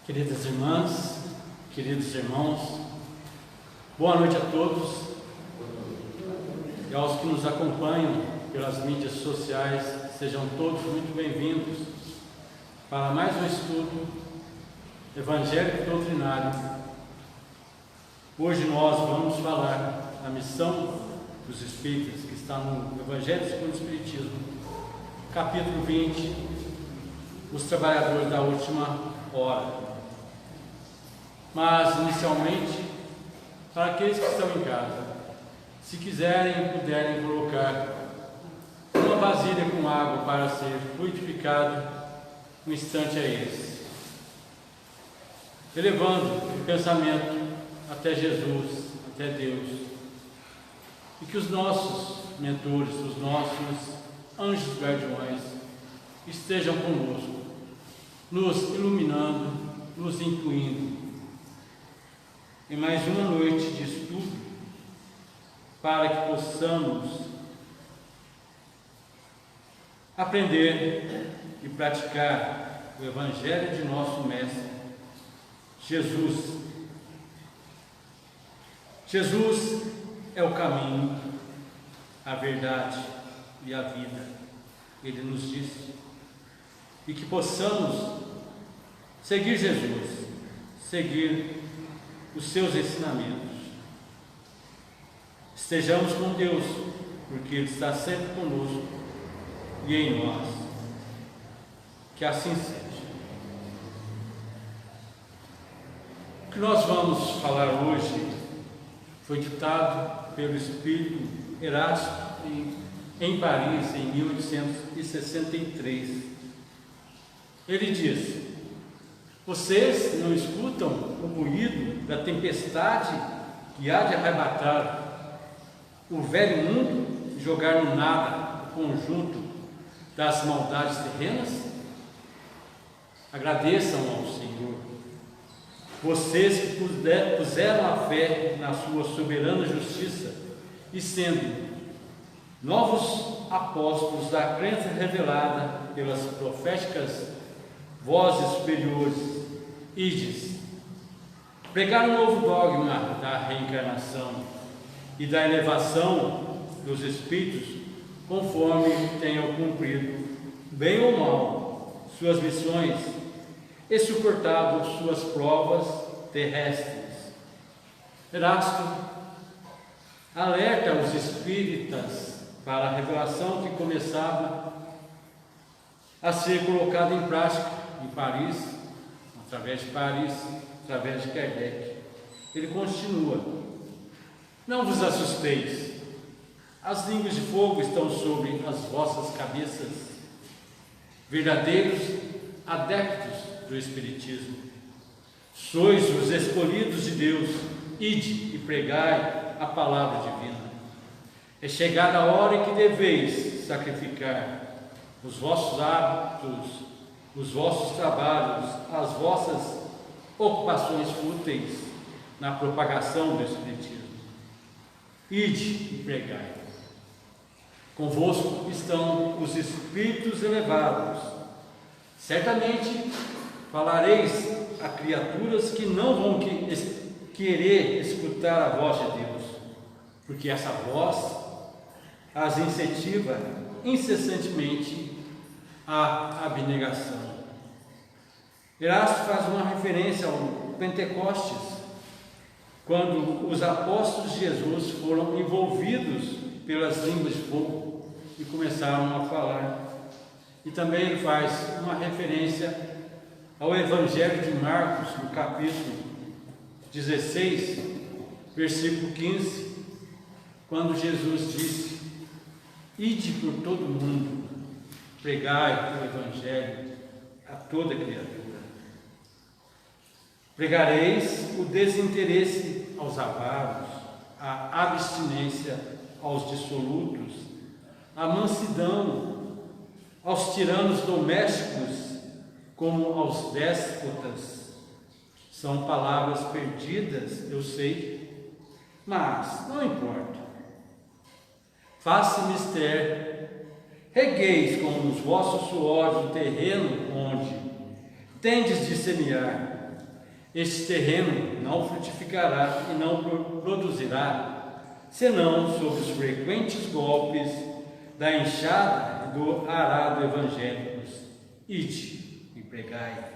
Queridas irmãs, queridos irmãos, boa noite a todos e aos que nos acompanham pelas mídias sociais, sejam todos muito bem-vindos para mais um estudo evangélico doutrinário. Hoje nós vamos falar da missão dos Espíritas, que está no Evangelho segundo o Espiritismo, capítulo 20, os trabalhadores da última hora. Mas, inicialmente, para aqueles que estão em casa, se quiserem e puderem colocar uma vasilha com água para ser fluidificado, um instante a eles, elevando o pensamento até Jesus, até Deus, e que os nossos mentores, os nossos anjos guardiões estejam conosco, nos iluminando, nos intuindo, em mais uma noite de estudo, para que possamos aprender e praticar o Evangelho de nosso Mestre, Jesus. Jesus é o caminho, a verdade e a vida, Ele nos disse, e que possamos seguir Jesus, seguir os seus ensinamentos. Estejamos com Deus, porque Ele está sempre conosco e em nós. Que assim seja. O que nós vamos falar hoje foi ditado pelo Espírito Erasto em Paris, em 1863. Ele diz: vocês não escutam o ruído da tempestade que há de arrebatar o velho mundo e jogar no nada o conjunto das maldades terrenas? Agradeçam ao Senhor, vocês que puseram a fé na sua soberana justiça e sendo novos apóstolos da crença revelada pelas proféticas vozes superiores, ides pregar um novo dogma da reencarnação e da elevação dos espíritos, conforme tenham cumprido, bem ou mal, suas missões e suportado suas provas terrestres. Erasto alerta os espíritas para a revelação que começava a ser colocada em prática em Paris, através de Kardec. Ele continua: não vos assusteis, as línguas de fogo estão sobre as vossas cabeças, verdadeiros adeptos do Espiritismo. Sois os escolhidos de Deus, ide e pregai a palavra divina. É chegada a hora em que deveis sacrificar os vossos hábitos, os vossos trabalhos, as vossas ocupações fúteis na propagação do Espiritismo. Ide e pregai. Convosco estão os espíritos elevados. Certamente falareis a criaturas que não vão querer escutar a voz de Deus, porque essa voz as incentiva incessantemente à abnegação. Erasto faz uma referência ao Pentecostes, quando os apóstolos de Jesus foram envolvidos pelas línguas de fogo e começaram a falar. E também ele faz uma referência ao Evangelho de Marcos, no capítulo 16, versículo 15, quando Jesus disse: ide por todo o mundo, pregai o Evangelho a toda criatura. Pregareis o desinteresse aos avaros, a abstinência aos dissolutos, a mansidão aos tiranos domésticos, como aos déspotas. São palavras perdidas, eu sei, mas não importa. Faça mister, regueis com os vossos suores o terreno onde tendes de semear, este terreno não frutificará e não produzirá, senão sob os frequentes golpes da enxada e do arado evangélicos. Ide e pregai.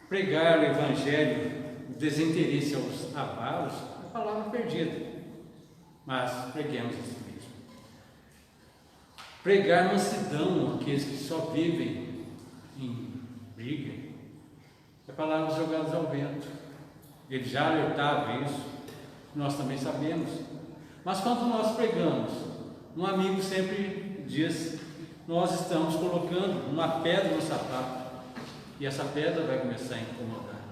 Pregar o evangelho, o desinteresse aos avaros, é a palavra perdida, mas preguemos assim mesmo. Pregar mansidão àqueles que só vivem em briga, é palavras jogadas ao vento. Ele já alertava isso, nós também sabemos. Mas quando nós pregamos, um amigo sempre diz: nós estamos colocando uma pedra no sapato, e essa pedra vai começar a incomodar.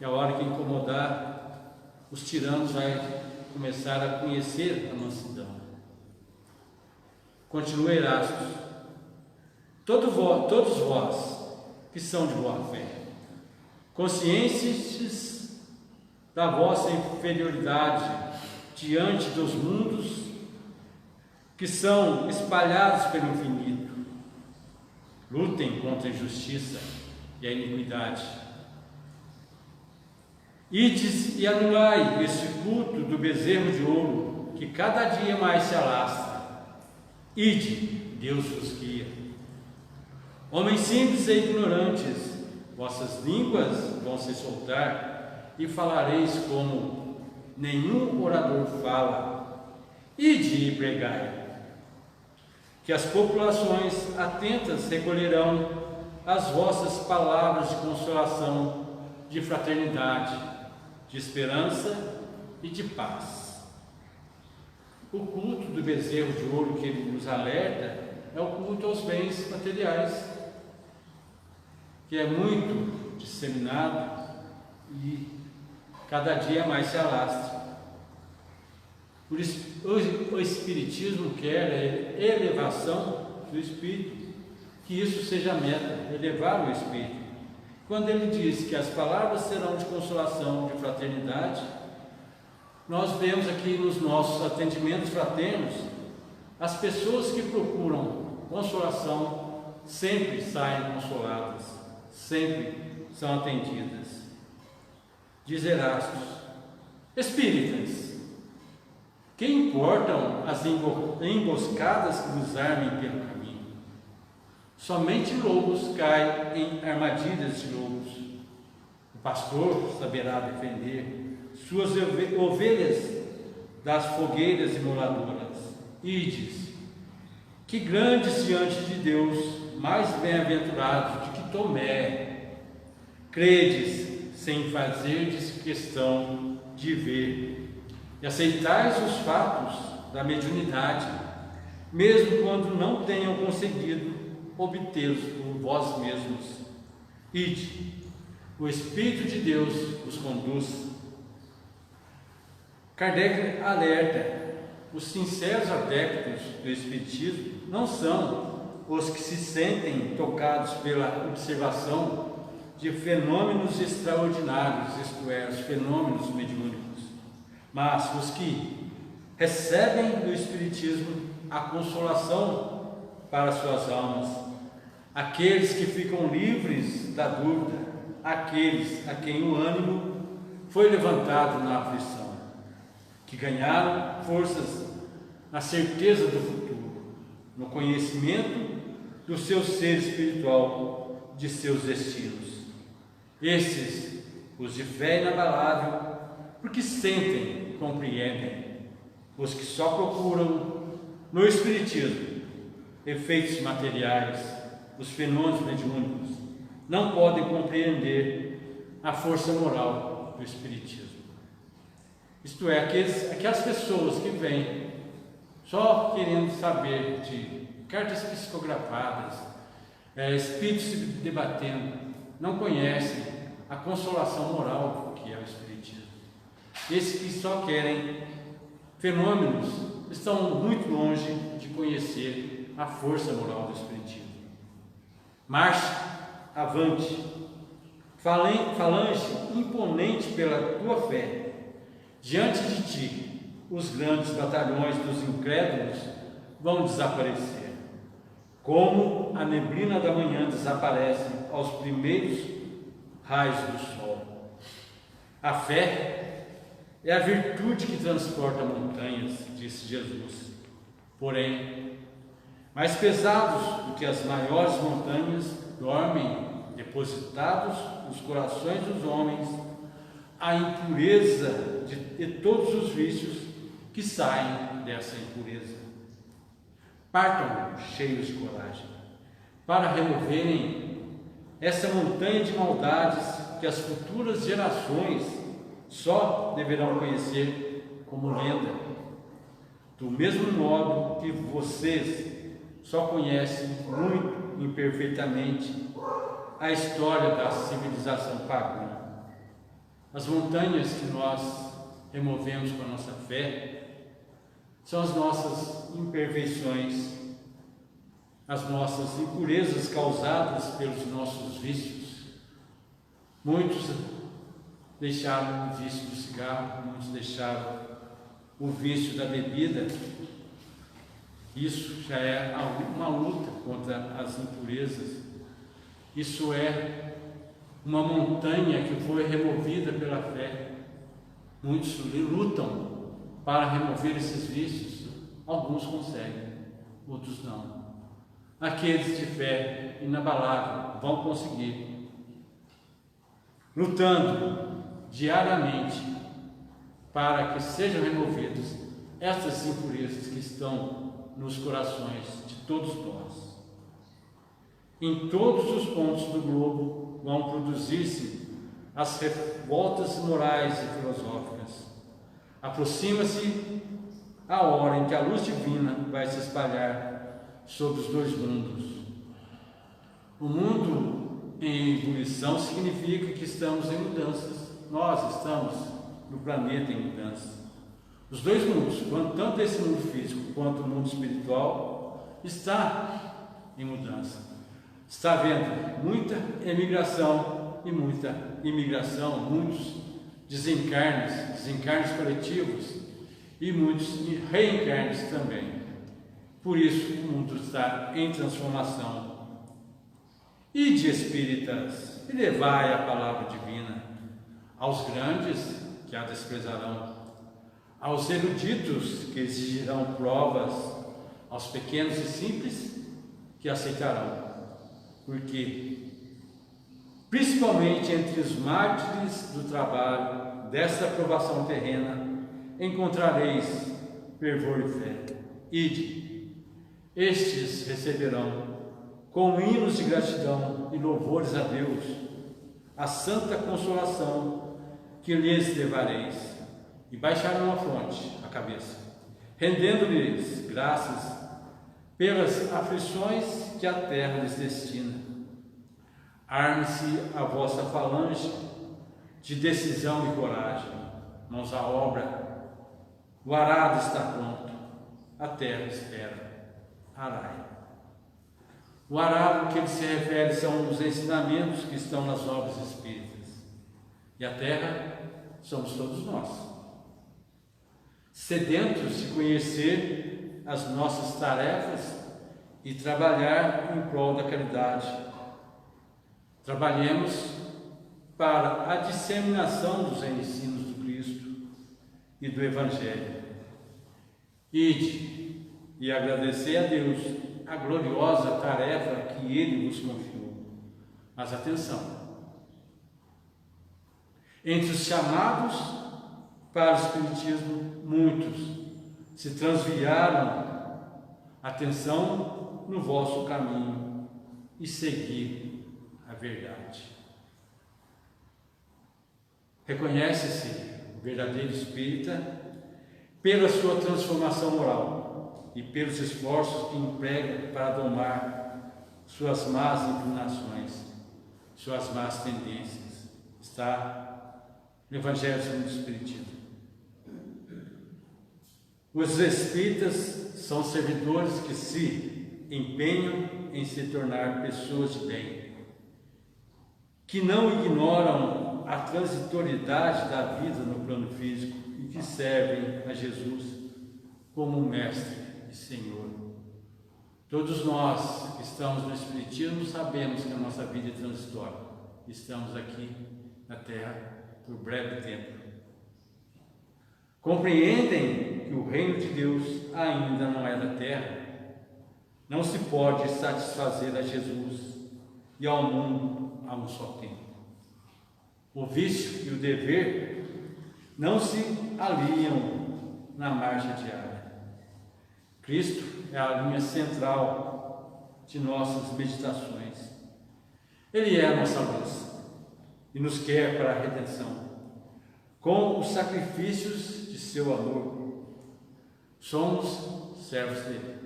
E a hora que incomodar, os tiranos vão começar a conhecer a mansidão. Continua Erasmo: todos vós que são de boa fé, conscientes da vossa inferioridade diante dos mundos que são espalhados pelo infinito, lutem contra a injustiça e a iniquidade. Ides e anulai este culto do bezerro de ouro, que cada dia mais se alastra. Ide, Deus vos guia. Homens simples e ignorantes, vossas línguas vão se soltar, e falareis como nenhum orador fala. Ide e pregai. Que as populações atentas recolherão as vossas palavras de consolação, de fraternidade, de esperança e de paz. O culto do bezerro de ouro que ele nos alerta é o culto aos bens materiais, que é muito disseminado e cada dia mais se alastra. Por isso, o Espiritismo quer a elevação do Espírito, que isso seja a meta, elevar o Espírito. Quando ele diz que as palavras serão de consolação, de fraternidade, nós vemos aqui nos nossos atendimentos fraternos, as pessoas que procuram consolação sempre saem consoladas, sempre são atendidas. Diz Erasmo: espíritas, que importam as emboscadas que nos armem pelo caminho? Somente lobos caem em armadilhas de lobos. O pastor saberá defender suas ovelhas das fogueiras imoladoras. Ides, que grandes diante de Deus, mais bem-aventurados do que Tomé, credes sem fazerdes questão de ver, e aceitais os fatos da mediunidade, mesmo quando não tenham conseguido obtê-los por vós mesmos. Ide, o Espírito de Deus os conduz. Kardec alerta: os sinceros adeptos do Espiritismo não são os que se sentem tocados pela observação de fenômenos extraordinários, isto é, os fenômenos mediúnicos, mas os que recebem do Espiritismo a consolação para suas almas, aqueles que ficam livres da dúvida, aqueles a quem o ânimo foi levantado na aflição, que ganharam forças na certeza do futuro, no conhecimento do seu ser espiritual, de seus destinos. Esses, os de fé inabalável, porque sentem e compreendem. Os que só procuram no Espiritismo efeitos materiais, os fenômenos mediúnicos, não podem compreender a força moral do Espiritismo. Isto é, aquelas pessoas que vêm só querendo saber de cartas psicografadas, espíritos se debatendo, não conhecem a consolação moral que é o Espiritismo. Esses que só querem fenômenos estão muito longe de conhecer a força moral do Espiritismo. Marche, avante, falange imponente pela tua fé. Diante de ti, os grandes batalhões dos incrédulos vão desaparecer, como a neblina da manhã desaparece aos primeiros raios do sol. A fé é a virtude que transporta montanhas, disse Jesus. Porém, mais pesados do que as maiores montanhas dormem depositados nos corações dos homens a impureza de todos os vícios que saem dessa impureza. Partam cheios de coragem para removerem essa montanha de maldades que as futuras gerações só deverão conhecer como lenda. Do mesmo modo que vocês só conhecem muito imperfeitamente a história da civilização pagã. As montanhas que nós removemos com a nossa fé são as nossas imperfeições, as nossas impurezas causadas pelos nossos vícios. Muitos deixaram o vício do cigarro, muitos deixaram o vício da bebida. Isso já é uma luta contra as impurezas. Isso é uma montanha que foi removida pela fé. Muitos lutam para remover esses vícios. Alguns conseguem, outros não. Aqueles de fé inabalável vão conseguir, lutando diariamente para que sejam removidas essas impurezas que estão nos corações de todos nós. Em todos os pontos do globo vão produzir-se as revoltas morais e filosóficas. Aproxima-se a hora em que a luz divina vai se espalhar sobre os dois mundos. O mundo em ebulição significa que estamos em mudanças. Nós estamos no planeta em mudança. Os dois mundos, tanto esse mundo físico quanto o mundo espiritual, está em mudança. Está havendo muita emigração e muita imigração, muitos desencarnes coletivos e muitos reencarnes também. Por isso o mundo está em transformação. Ide, espíritas, e levai a palavra divina aos grandes que a desprezarão, aos eruditos que exigirão provas, aos pequenos e simples que aceitarão, porque principalmente entre os mártires do trabalho desta provação terrena encontrareis fervor e fé. Ide, estes receberão com hinos de gratidão e louvores a Deus a santa consolação que lhes levareis, e baixarão a fronte, a cabeça, rendendo-lhes graças pelas aflições que a terra lhes destina. Arme-se a vossa falange de decisão e coragem, mãos à obra, o arado está pronto, a terra espera, arai. O arado que ele se refere são os ensinamentos que estão nas obras espíritas, e a terra somos todos nós, sedentos de conhecer as nossas tarefas e trabalhar em prol da caridade. Trabalhemos para a disseminação dos ensinos do Cristo e do Evangelho. Ide e agradecer a Deus a gloriosa tarefa que Ele nos confiou. Mas atenção! Entre os chamados para o Espiritismo, muitos se transviaram. Atenção no vosso caminho e seguir a verdade. Reconhece-se o verdadeiro espírita pela sua transformação moral e pelos esforços que emprega para domar suas más inclinações, suas más tendências. Está no Evangelho segundo o Espiritismo. Os espíritas são servidores que se empenham em se tornar pessoas de bem, que não ignoram a transitoriedade da vida no plano físico e que servem a Jesus como Mestre e Senhor. Todos nós que estamos no Espiritismo sabemos que a nossa vida é transitória. estamos aqui na terra por breve tempo. Compreendem que o reino de Deus ainda não é da terra. Não se pode satisfazer a Jesus e ao mundo a um só tempo. O vício e o dever não se aliam na marcha diária. Cristo é a linha central de nossas meditações. Ele é a nossa luz e nos quer para a redenção. Com os sacrifícios de seu amor, somos servos dele.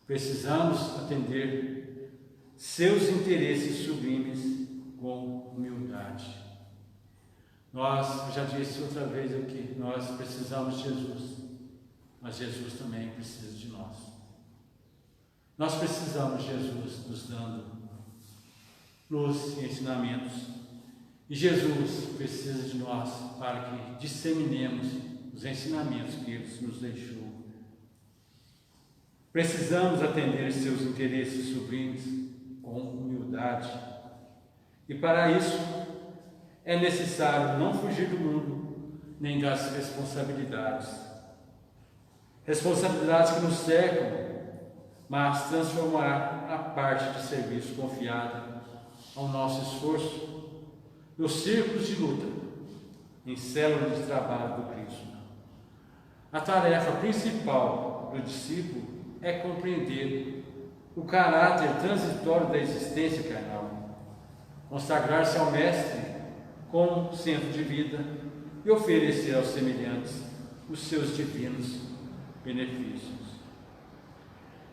Precisamos atender seus interesses sublimes com humildade. Nós, já disse outra vez aqui, nós precisamos de Jesus, mas Jesus também precisa de nós. Nós precisamos de Jesus nos dando luz e ensinamentos. E Jesus precisa de nós para que disseminemos os ensinamentos que Ele nos deixou. Precisamos atender seus interesses sublimes com humildade. E para isso é necessário não fugir do mundo, nem das responsabilidades. Responsabilidades que nos cercam, mas transformar a parte de serviço confiada ao nosso esforço nos círculos de luta, em células de trabalho do Cristo. A tarefa principal do discípulo é compreender o caráter transitório da existência carnal, consagrar-se ao Mestre como centro de vida e oferecer aos semelhantes os seus divinos benefícios.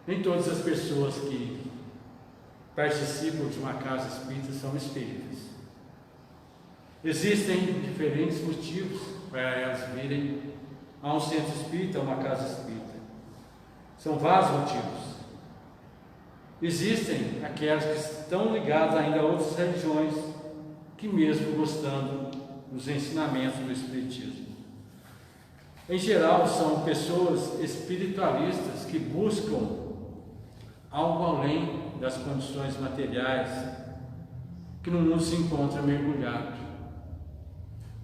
Nem todas as pessoas que participam de uma casa espírita são espíritas. Existem diferentes motivos para elas virem a um centro espírita, a uma casa espírita. São vários motivos. Existem aquelas que estão ligadas ainda a outras religiões, que mesmo gostando dos ensinamentos do Espiritismo. Em geral, são pessoas espiritualistas que buscam algo além das condições materiais que no mundo se encontra mergulhado.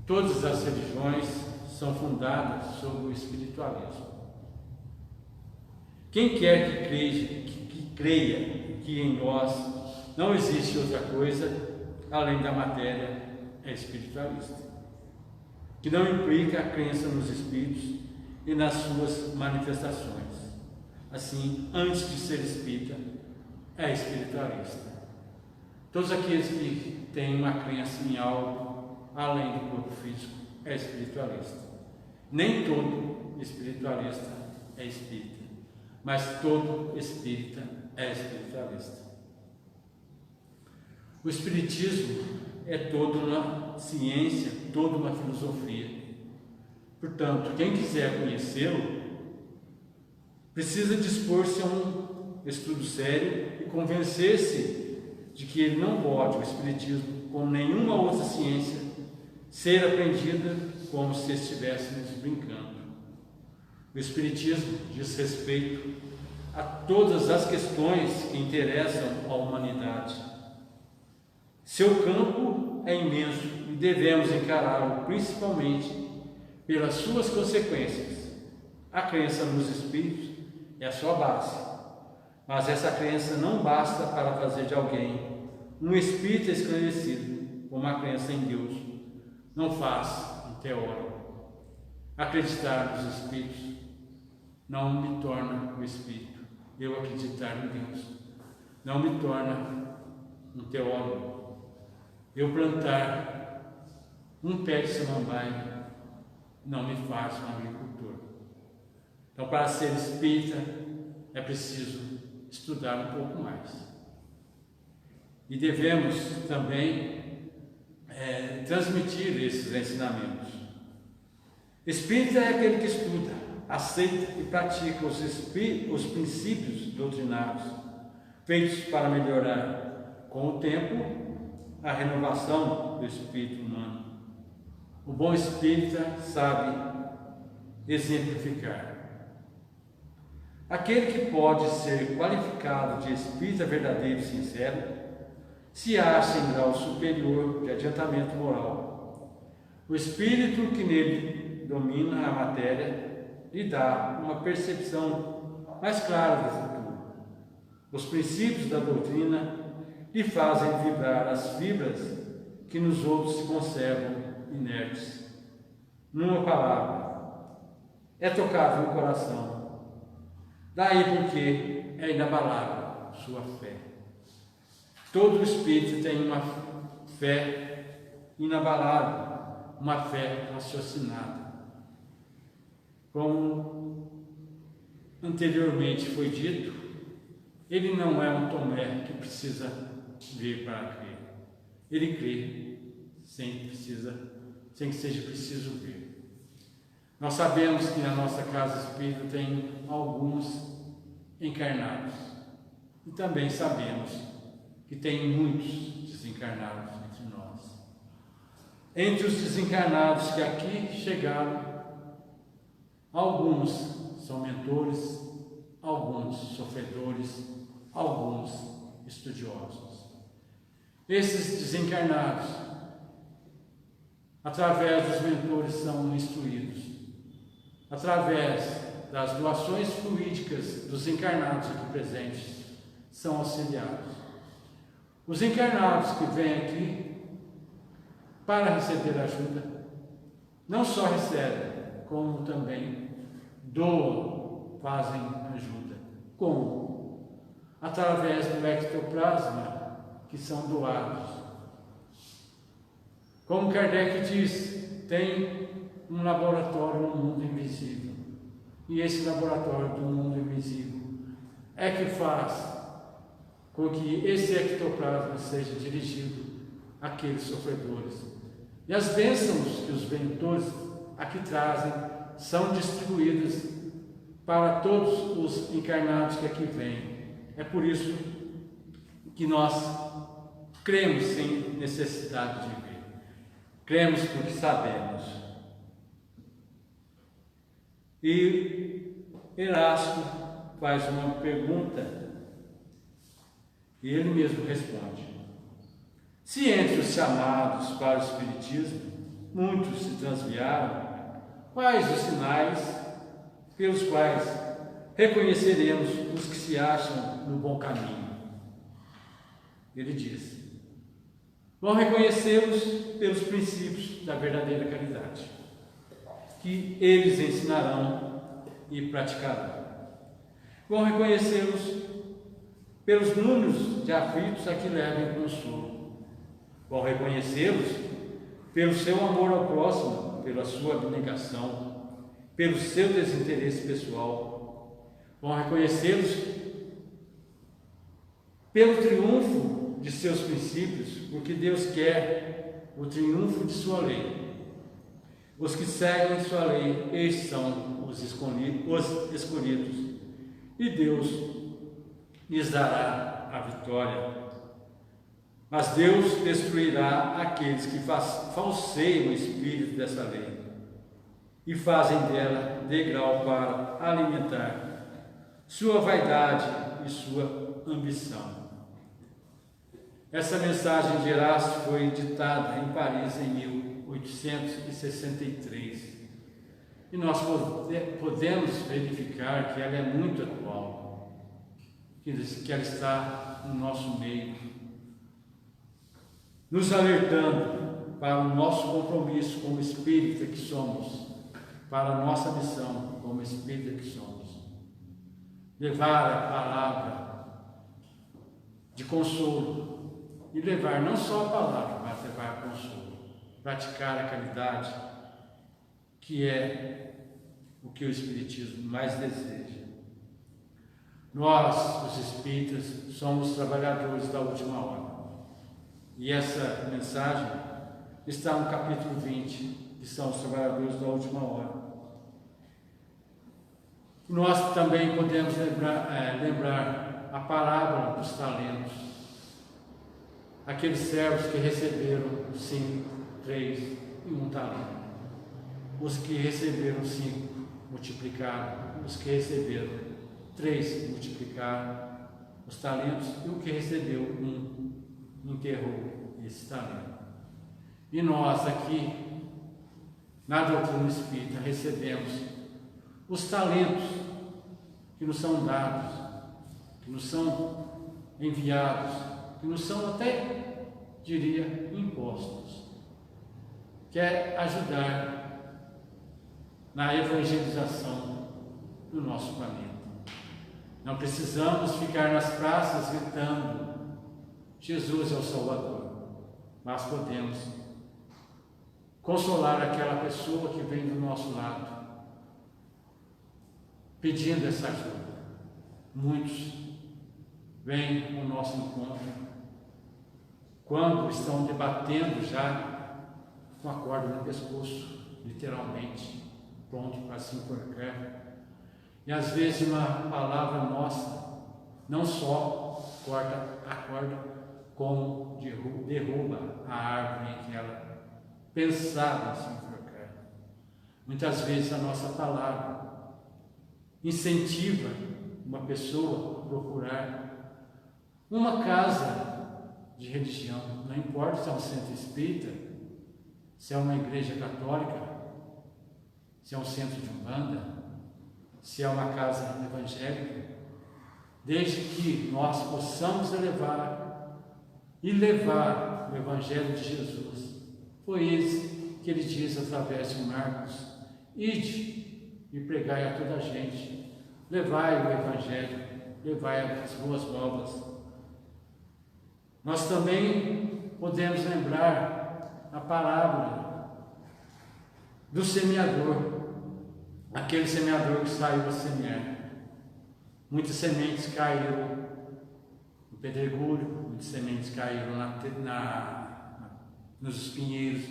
Todas as religiões são fundadas sobre o espiritualismo. Quem quer que creia que em nós não existe outra coisa além da matéria é espiritualista, que não implica a crença nos espíritos e nas suas manifestações. Assim, antes de ser espírita, é espiritualista. Todos aqueles que têm uma crença em algo além do corpo físico é espiritualista. Nem todo espiritualista é espírita, mas todo espírita é espiritualista. O espiritismo é toda uma ciência, toda uma filosofia. Portanto, quem quiser conhecê-lo precisa dispor-se a um estudo sério e convencer-se de que ele não pode, o espiritismo, como nenhuma outra ciência, ser aprendida como se estivéssemos brincando. O espiritismo diz respeito a todas as questões que interessam a humanidade. Seu campo é imenso e devemos encará-lo principalmente pelas suas consequências. A crença nos espíritos é a sua base, mas essa crença não basta para fazer de alguém um espírita esclarecido, como a crença em Deus não faz um teórico. Acreditar nos espíritos não me torna um espírito. Eu acreditar em Deus não me torna um teólogo. Eu plantar um pé de samambaia não me faz um agricultor. Então, para ser espírita, é preciso estudar um pouco mais. E devemos também transmitir esses ensinamentos. Espírita é aquele que estuda, aceita e pratica os princípios doutrinários, feitos para melhorar, com o tempo, a renovação do espírito humano. O bom espírita sabe exemplificar. Aquele que pode ser qualificado de espírita verdadeiro e sincero se acha em grau superior de adiantamento moral. O espírito que nele domina a matéria lhe dá uma percepção mais clara do futuro. Os princípios da doutrina lhe fazem vibrar as fibras que nos outros se conservam inertes. Numa palavra, é tocável o coração. Daí porque é inabalável sua fé. Todo espírito tem uma fé inabalável, uma fé raciocinada. Como anteriormente foi dito, ele não é um Tomé que precisa ver para crer. Ele crê sem que seja preciso ver. Nós sabemos que na nossa casa espírita tem alguns encarnados. E também sabemos que tem muitos desencarnados entre nós. Entre os desencarnados que aqui chegaram, alguns são mentores, alguns sofredores, alguns estudiosos. Esses desencarnados, através dos mentores, são instruídos. Através das doações fluídicas dos encarnados aqui presentes, são auxiliados. Os encarnados que vêm aqui para receber ajuda, não só recebem, como também doam, fazem ajuda. Como? Através do ectoplasma que são doados. Como Kardec diz, tem um laboratório no mundo invisível. E esse laboratório do mundo invisível é que faz com que esse ectoplasma seja dirigido àqueles sofredores. E as bênçãos que os benfeitores aqui trazem são distribuídas para todos os encarnados que aqui vêm. É por isso que nós cremos sem necessidade de ver. Cremos porque sabemos. E Erasto faz uma pergunta e ele mesmo responde: se entre os chamados para o Espiritismo muitos se transviaram, quais os sinais pelos quais reconheceremos os que se acham no bom caminho? Ele diz: vão reconhecê-los pelos princípios da verdadeira caridade, que eles ensinarão e praticarão. Vão reconhecê-los pelos números de aflitos a que levem consolo. Vão reconhecê-los pelo seu amor ao próximo, pela sua abnegação, pelo seu desinteresse pessoal. Vão reconhecê-los pelo triunfo de seus princípios, porque Deus quer o triunfo de sua lei. Os que seguem sua lei, estes são os escolhidos, e Deus lhes dará a vitória. Mas Deus destruirá aqueles que falseiam o espírito dessa lei e fazem dela degrau para alimentar sua vaidade e sua ambição. Essa mensagem de Erasto foi ditada em Paris em 1863 e nós podemos verificar que ela é muito atual, que ela está no nosso meio, nos alertando para o nosso compromisso como espírita que somos, para a nossa missão como espírita que somos. Levar a palavra de consolo, e levar não só a palavra, mas levar consolo, praticar a caridade, que é o que o Espiritismo mais deseja. Nós, os espíritas, somos trabalhadores da última hora. E essa mensagem está no capítulo 20, que são os trabalhadores da última hora. Nós também podemos lembrar a parábola dos talentos. Aqueles servos que receberam 5, 3 e 1 talento. Os que receberam 5 multiplicaram, os que receberam 3 multiplicaram os talentos, e o que recebeu 1 enterrou esse talento. E nós aqui, na doutrina espírita, recebemos os talentos que nos são dados, que nos são enviados, que nos são até, diria, impostos. Quer ajudar na evangelização do nosso planeta. Não precisamos ficar nas praças gritando: Jesus é o Salvador, mas podemos consolar aquela pessoa que vem do nosso lado, pedindo essa ajuda. Muitos vêm ao nosso encontro quando estão debatendo já com a corda no pescoço, literalmente, pronto para se enforcar. E às vezes uma palavra nossa não só corta a corda, como derruba a árvore em que ela pensava em se enforcar. Muitas vezes a nossa palavra incentiva uma pessoa a procurar uma casa de religião, não importa se é um centro espírita, se é uma igreja católica, se é um centro de umbanda, se é uma casa evangélica, desde que nós possamos levar o Evangelho de Jesus. Foi isso que ele diz através de Marcos: ide e pregai a toda a gente, levai o Evangelho, levai as boas novas. Nós também podemos lembrar a parábola do semeador, aquele semeador que saiu a semear. Muitas sementes caíram no pedregulho, muitas sementes caíram nos espinheiros,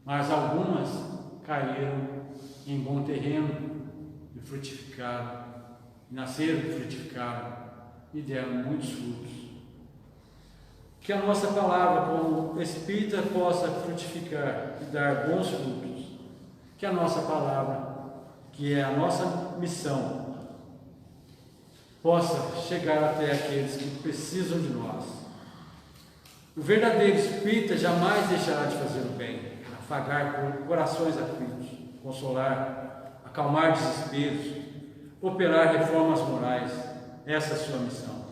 mas algumas caíram em bom terreno e frutificaram, nasceram e frutificaram e deram muitos frutos. Que a nossa palavra, como espírita, possa frutificar e dar bons frutos. Que a nossa palavra, que é a nossa missão, possa chegar até aqueles que precisam de nós. O verdadeiro espírita jamais deixará de fazer o bem, afagar corações aflitos, consolar, acalmar desesperos, operar reformas morais. Essa é a sua missão.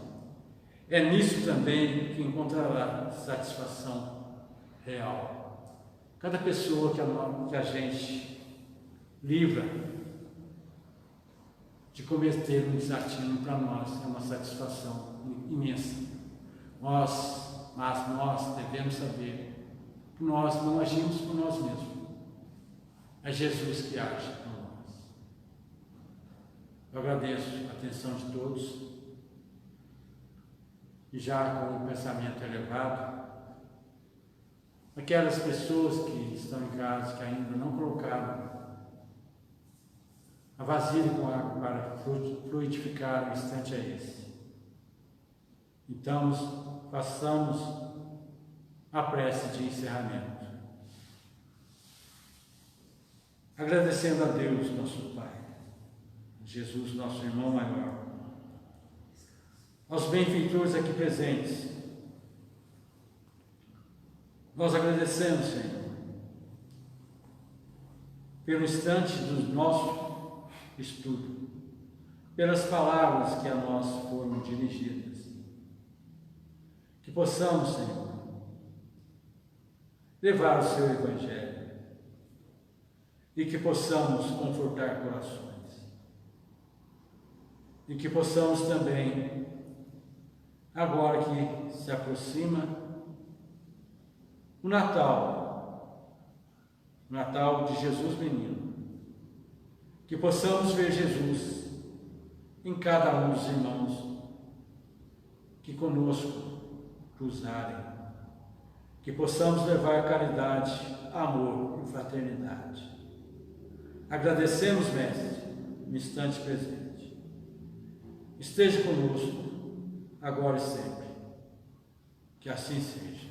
É nisso também que encontrará satisfação real. Cada pessoa que a gente livra de cometer um desatino, para nós é uma satisfação imensa. Mas nós devemos saber que nós não agimos por nós mesmos. É Jesus que age por nós. Eu agradeço a atenção de todos e já com o pensamento elevado, aquelas pessoas que estão em casa, que ainda não colocaram a vasilha com água para fluidificar o instante é esse. Então, façamos a prece de encerramento. Agradecendo a Deus, nosso Pai, Jesus, nosso irmão maior, aos benfeitores aqui presentes. Nós agradecemos, Senhor, pelo instante do nosso estudo, pelas palavras que a nós foram dirigidas. Que possamos, Senhor, levar o seu Evangelho e que possamos confortar corações. E que possamos também, agora que se aproxima o Natal de Jesus Menino, que possamos ver Jesus em cada um dos irmãos que conosco cruzarem, que possamos levar caridade, amor e fraternidade. Agradecemos, Mestre, no instante presente. Esteja conosco, agora e sempre. Que assim seja.